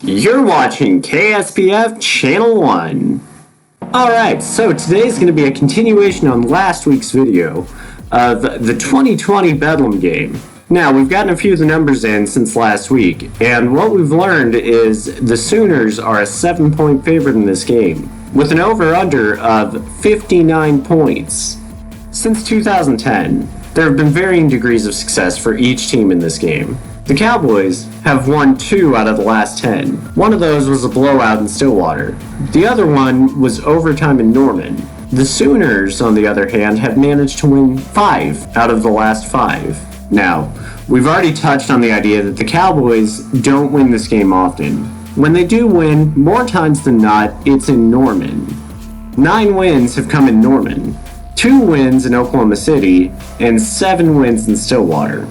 You're watching KSPF Channel 1. Alright, so today's going to be a continuation on last week's video of the 2020 Bedlam game. Now, we've gotten a few of the numbers in since last week, and what we've learned is the Sooners are a 7-point favorite in this game, with an over-under of 59 points. Since 2010, there have been varying degrees of success for each team in this game. The Cowboys have won 2 out of the last 10. One of those was a blowout in Stillwater. The other one was overtime in Norman. The Sooners, on the other hand, have managed to win 5 out of the last 5. Now, we've already touched on the idea that the Cowboys don't win this game often. When they do win, more times than not, it's in Norman. 9 wins have come in Norman, 2 wins in Oklahoma City, and 7 wins in Stillwater.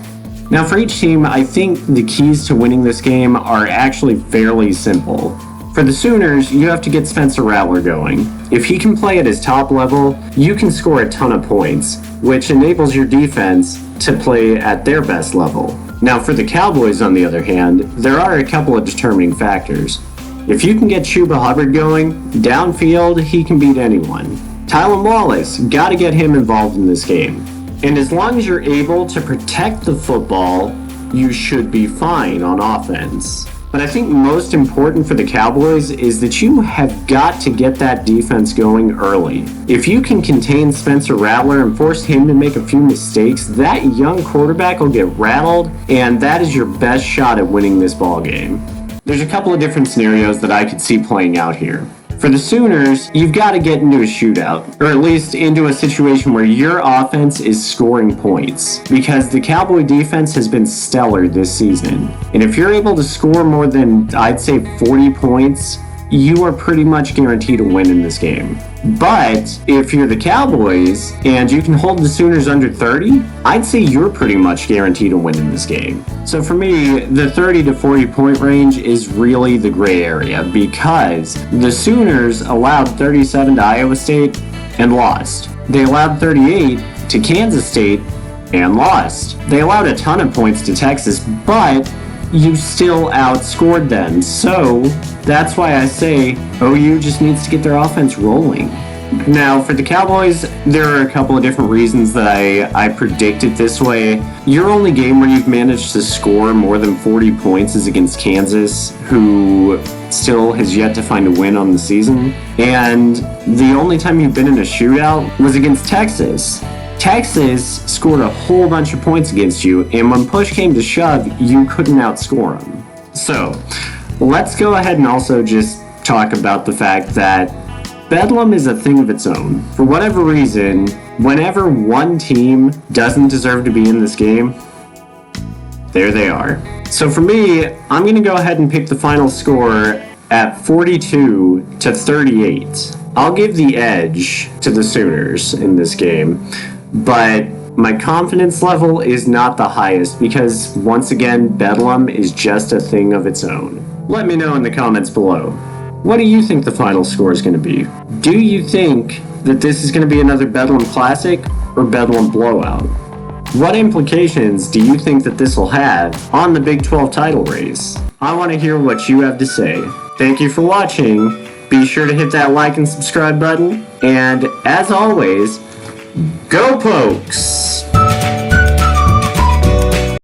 Now for each team, I think the keys to winning this game are actually fairly simple. For the Sooners, you have to get Spencer Rattler going. If he can play at his top level, you can score a ton of points, which enables your defense to play at their best level. Now for the Cowboys, on the other hand, there are a couple of determining factors. If you can get Chuba Hubbard going, downfield, he can beat anyone. Tylan Wallace, gotta get him involved in this game. And as long as you're able to protect the football, you should be fine on offense. But I think most important for the Cowboys is that you have got to get that defense going early. If you can contain Spencer Rattler and force him to make a few mistakes, that young quarterback will get rattled, and that is your best shot at winning this ball game. There's a couple of different scenarios that I could see playing out here. For the Sooners, you've got to get into a shootout, or at least into a situation where your offense is scoring points, because the Cowboy defense has been stellar this season. And if you're able to score more than, I'd say, 40 points, you are pretty much guaranteed to win in this game. But if you're the Cowboys and you can hold the Sooners under 30, I'd say you're pretty much guaranteed to win in this game. So for me, the 30 to 40 point range is really the gray area, because the Sooners allowed 37 to Iowa State and lost. They allowed 38 to Kansas State and lost. They allowed a ton of points to Texas, but you still outscored them. So that's why I say OU just needs to get their offense rolling. Now, for the Cowboys, there are a couple of different reasons that I predict it this way. Your only game where you've managed to score more than 40 points is against Kansas, who still has yet to find a win on the season. And the only time you've been in a shootout was against Texas. Texas scored a whole bunch of points against you, and when push came to shove, you couldn't outscore them. So, let's go ahead and also just talk about the fact that Bedlam is a thing of its own. For whatever reason, whenever one team doesn't deserve to be in this game, there they are. So for me, I'm going to go ahead and pick the final score at 42 to 38. I'll give the edge to the Sooners in this game, but my confidence level is not the highest because, once again, Bedlam is just a thing of its own. Let me know in the comments below. What do you think the final score is going to be? Do you think that this is going to be another Bedlam Classic or Bedlam Blowout? What implications do you think that this will have on the Big 12 title race? I want to hear what you have to say. Thank you for watching. Be sure to hit that like and subscribe button. And as always, go Pokes!